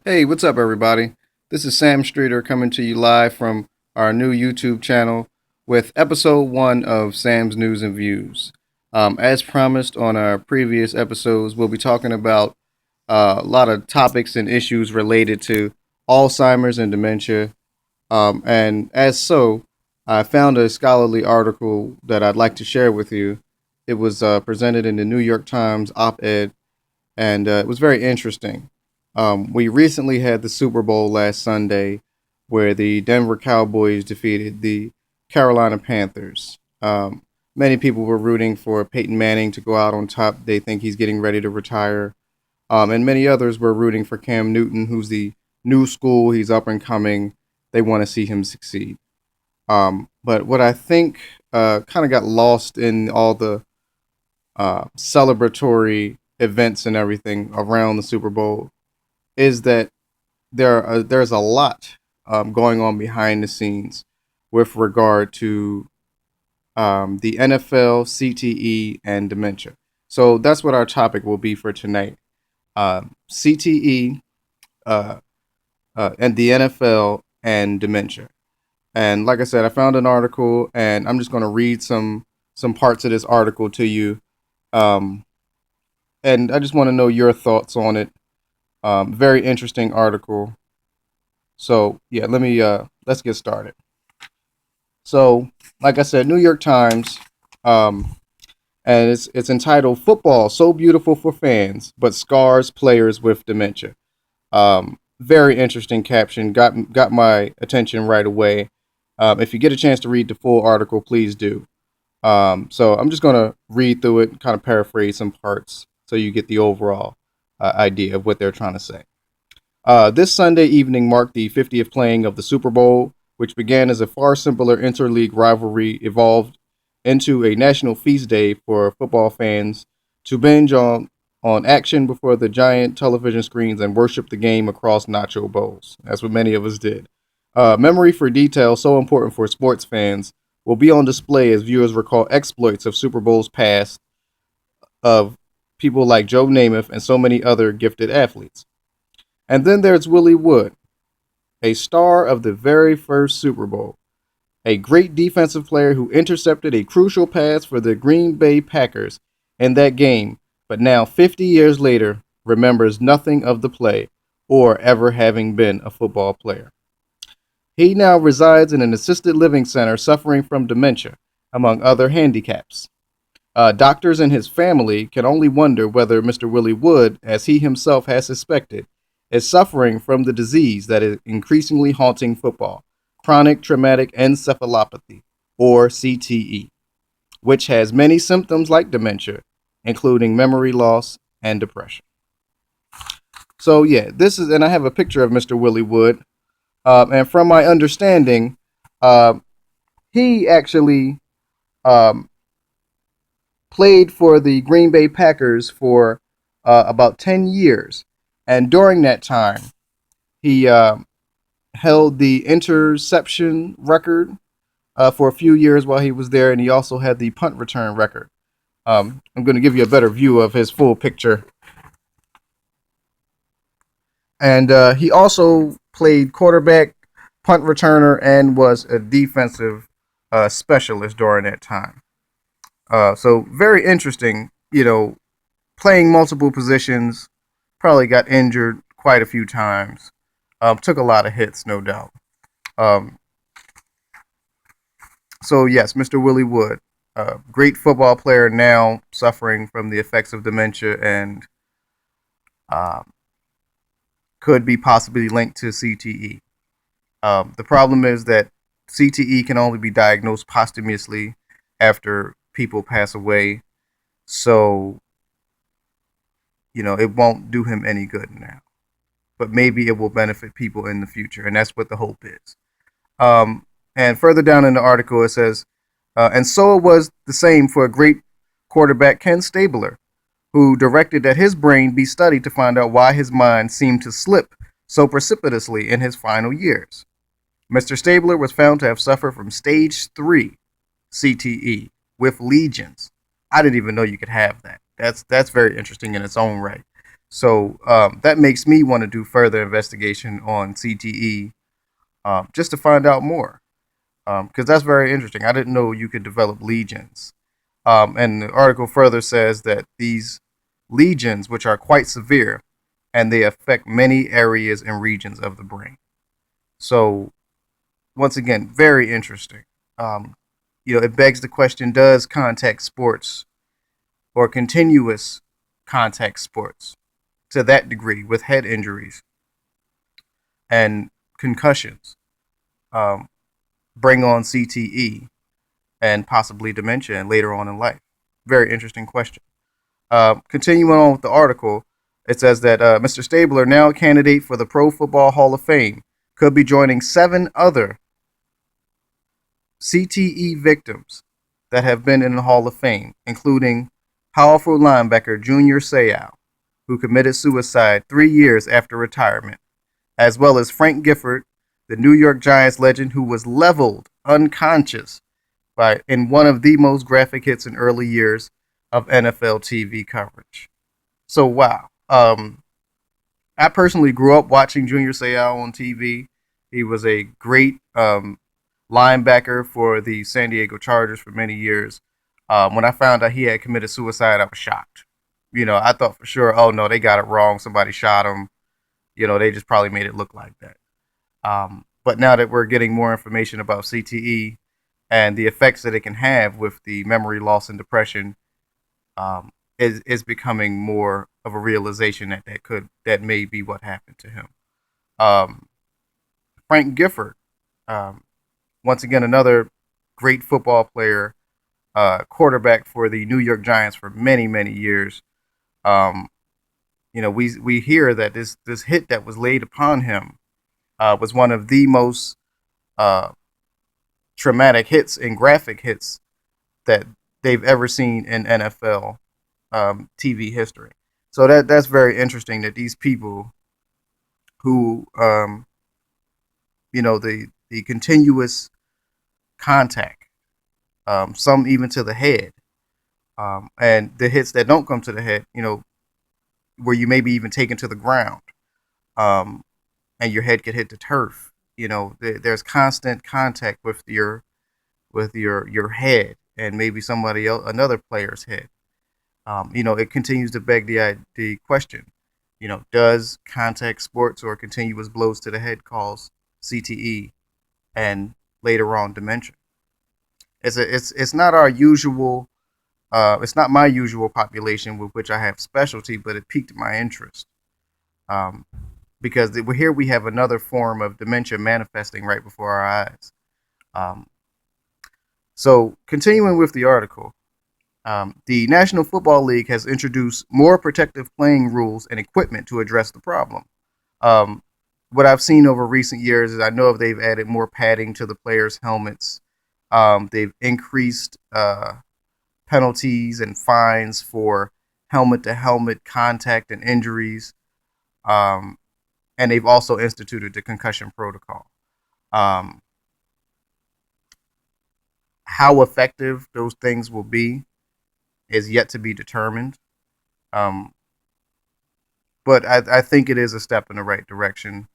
Hey, what's up, everybody? This is Sam Streeter coming to you live from our new YouTube channel with episode one of Sam's News and Views. As promised on our previous episodes, we'll be talking about a lot of topics and issues related to Alzheimer's and dementia. And as so, I found a scholarly article that I'd like to share with you. It was presented in the New York Times op ed, and it was very interesting. We recently had the Super Bowl last Sunday, where the Denver Cowboys defeated the Carolina Panthers. Many people were rooting for Peyton Manning to go out on top. They think he's getting ready to retire. And many others were rooting for Cam Newton, who's the new school. He's up and coming. They want to see him succeed. But what I think kind of got lost in all the celebratory events and everything around the Super Bowl is that there's a lot going on behind the scenes with regard to the NFL, CTE, and dementia. So that's what our topic will be for tonight: CTE, uh, and the NFL and dementia. And like I said, I found an article, and I'm just going to read some parts of this article to you. Um, and I just want to know your thoughts on it. Very interesting article. So yeah, let's get started. So, like I said, New York Times, um, and it's entitled "Football So Beautiful for Fans, but Scars Players with Dementia." Very interesting caption. Got my attention right away. If you get a chance to read the full article, please do. So I'm just gonna read through it, and kind of paraphrase some parts, so you get the overall idea of what they're trying to say. This Sunday evening marked the 50th playing of the Super Bowl, which began as a far simpler interleague rivalry, evolved into a national feast day for football fans to binge on action before the giant television screens and worship the game across nacho bowls. That's what many of us did. Memory for detail, so important for sports fans, will be on display as viewers recall exploits of Super Bowls past of people like Joe Namath and so many other gifted athletes. And then there's Willie Wood, a star of the very first Super Bowl, a great defensive player who intercepted a crucial pass for the Green Bay Packers in that game, but now 50 years later remembers nothing of the play or ever having been a football player. He now resides in an assisted living center suffering from dementia, among other handicaps. Doctors and his family can only wonder whether Mr. Willie Wood, as he himself has suspected, is suffering from the disease that is increasingly haunting football: chronic traumatic encephalopathy, or CTE, which has many symptoms like dementia, including memory loss and depression. So, yeah, and I have a picture of Mr. Willie Wood. And from my understanding, uh, he actually um, played for the Green Bay Packers for about 10 years. And during that time, he held the interception record for a few years while he was there, and he also had the punt return record. I'm going to give you a better view of his full picture. And he also played quarterback, punt returner, and was a defensive specialist during that time. So very interesting, playing multiple positions, probably got injured quite a few times. Took a lot of hits, no doubt. Um, so yes, Mr. Willie Wood, great football player, now suffering from the effects of dementia, and uh, could be possibly linked to CTE. The problem is that CTE can only be diagnosed posthumously after people pass away, so it won't do him any good now. But maybe it will benefit people in the future, and that's what the hope is. Um, and further down in the article, it says, and so it was the same for a great quarterback, Ken Stabler, who directed that his brain be studied to find out why his mind seemed to slip so precipitously in his final years. Mr. Stabler was found to have suffered from stage 3 CTE with legions. I didn't even know you could have that. That's very interesting in its own right. So that makes me want to do further investigation on CTE, just to find out more, because that's very interesting. I didn't know you could develop legions. And the article further says that these legions, which are quite severe, and they affect many areas and regions of the brain. So, once again, very interesting. Um, it begs the question: does contact sports or continuous contact sports, to that degree, with head injuries and concussions, um, bring on CTE and possibly dementia and later on in life? Very interesting question. Continuing on with the article, it says that Mr. Stabler, now a candidate for the Pro Football Hall of Fame, could be joining 7 other CTE victims that have been in the Hall of Fame, including powerful linebacker Junior Seau, who committed suicide 3 years after retirement, as well as Frank Gifford, the New York Giants legend who was leveled unconscious by in one of the most graphic hits in early years of NFL TV coverage. So wow. I personally grew up watching Junior Seau on TV. He was a great linebacker for the San Diego Chargers for many years. When I found out he had committed suicide, I was shocked. I thought for sure, oh no, they got it wrong. Somebody shot him. They just probably made it look like that. But now that we're getting more information about CTE and the effects that it can have with the memory loss and depression, is becoming more of a realization that may be what happened to him. Um, Frank Gifford, um, once again another great football player, quarterback for the New York Giants for many years. Um, we hear that this hit that was laid upon him was one of the most uh, traumatic hits and graphic hits that they've ever seen in NFL TV history. So that's very interesting that these people who the continuous contact, some even to the head, and the hits that don't come to the head, where you may be even taken to the ground, um, and your head could hit the turf. There's constant contact with your head and maybe somebody else, another player's head. It continues to beg the question. Does contact sports or continuous blows to the head cause CTE and later on dementia? It's not our usual. It's not my usual population with which I have specialty, but it piqued my interest, um, because here we have another form of dementia manifesting right before our eyes. Um, so continuing with the article, the National Football League has introduced more protective playing rules and equipment to address the problem. Um, what I've seen over recent years is I know if they've added more padding to the players' helmets. They've increased penalties and fines for helmet to helmet contact and injuries. Um, and they've also instituted the concussion protocol. Um, how effective those things will be is yet to be determined. Um, but I think it is a step in the right direction.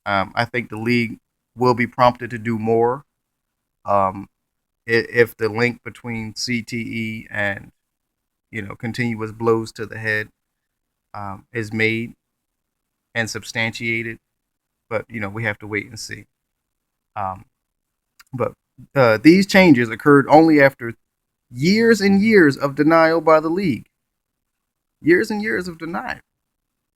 I think the league will be prompted to do more, um, if the link between CTE and continuous blows to the head is made and substantiated. But we have to wait and see. Um, but these changes occurred only after years and years of denial by the league, years and years of denial.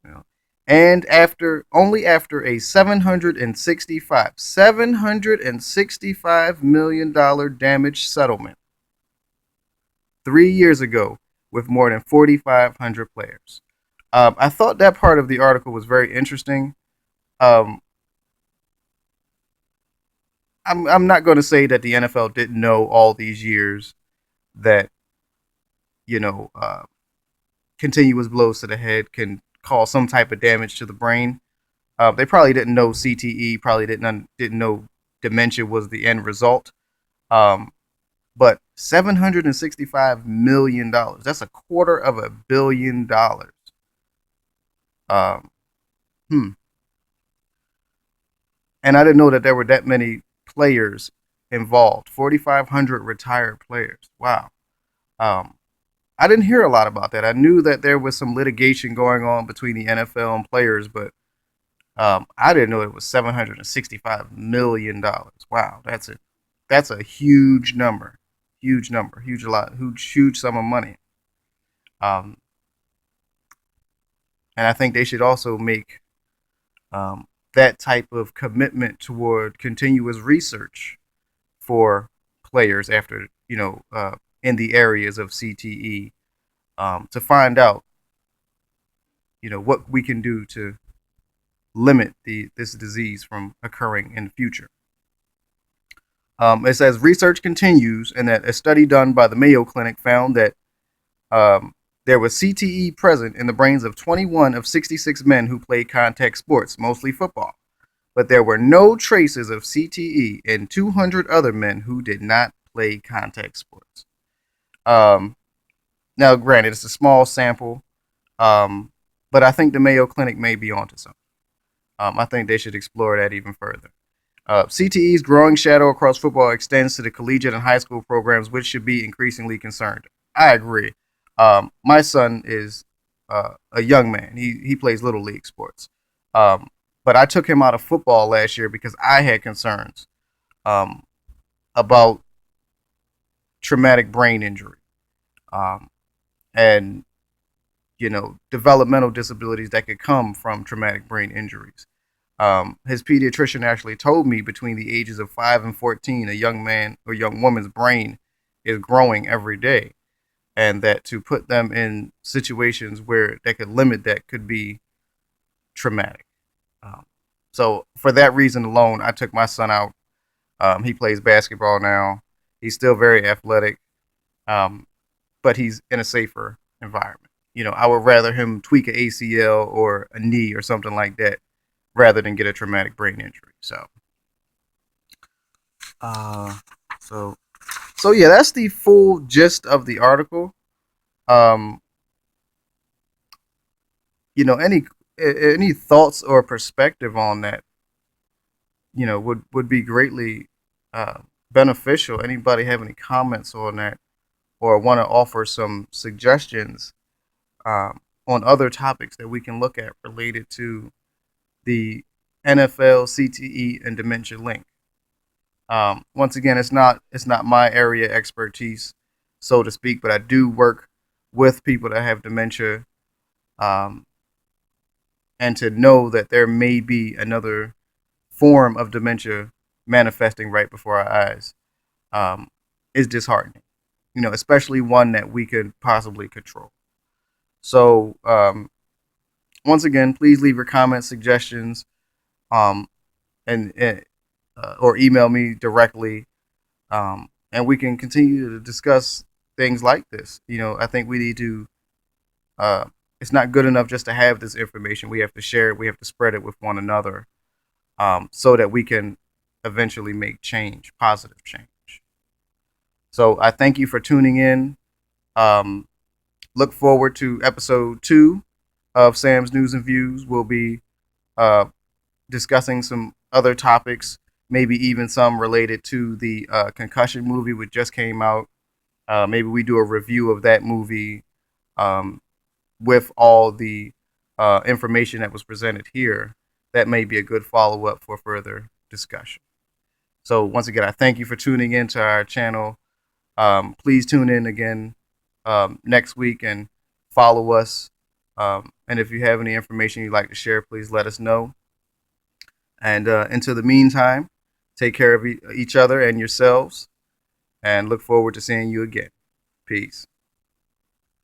You know? And after a 765 million dollar damage settlement 3 years ago with more than 4,500 players. I thought that part of the article was very interesting. Um, I'm not going to say that the NFL didn't know all these years that you know uh, continuous blows to the head can cause some type of damage to the brain. They probably didn't know CTE, probably didn't know dementia was the end result. Um, but $765 million, that's $250 million Um, hmm. And I didn't know that there were that many players involved. 4,500 retired players. Wow. Um, I didn't hear a lot about that. I knew that there was some litigation going on between the NFL and players, but I didn't know it was $765 million. Wow, that's a huge number, huge a lot, huge sum of money. Um, and I think they should also make that type of commitment toward continuous research for players after in the areas of CTE, to find out what we can do to limit this disease from occurring in the future. It says research continues, and that a study done by the Mayo Clinic found that um, there was CTE present in the brains of 21 of 66 men who played contact sports, mostly football. But there were no traces of CTE in 200 other men who did not play contact sports. Um, Now, granted, it's a small sample, but I think the Mayo Clinic may be onto something. I think they should explore that even further. CTE's growing shadow across football extends to the collegiate and high school programs, which should be increasingly concerned. I agree. My son is a young man. He plays little league sports, um, but I took him out of football last year because I had concerns um, about traumatic brain injury, um, and developmental disabilities that could come from traumatic brain injuries. His pediatrician actually told me between the ages of 5 and 14, a young man or young woman's brain is growing every day, and that to put them in situations where they could limit that could be traumatic. Um, so, for that reason alone, I took my son out. He plays basketball now. He's still very athletic, um, but he's in a safer environment. I would rather him tweak an ACL or a knee or something like that rather than get a traumatic brain injury. Uh, so, so yeah, that's the full gist of the article. Um, any thoughts or perspective on that, would be greatly uh, beneficial. Anybody have any comments on that, or want to offer some suggestions on other topics that we can look at related to the NFL, CTE, and dementia link? Once again, it's not my area expertise, so to speak, but I do work with people that have dementia, um, and to know that there may be another form of dementia manifesting right before our eyes um, is disheartening. Especially one that we could possibly control. So, once again, please leave your comments, suggestions, um, and or email me directly, and we can continue to discuss things like this. I think we need to. Uh, it's not good enough just to have this information. We have to share it. We have to spread it with one another, so that we can eventually make change, positive change. So I thank you for tuning in. Um, look forward to episode 2 of Sam's News and Views. We'll be uh, discussing some other topics, maybe even some related to the concussion movie which just came out. Maybe we do a review of that movie, um, with all the information that was presented here. That may be a good follow up for further discussion. So, once again, I thank you for tuning in to our channel. Please tune in again next week and follow us. And if you have any information you'd like to share, please let us know. And until the meantime, take care of each other and yourselves, and look forward to seeing you again. Peace.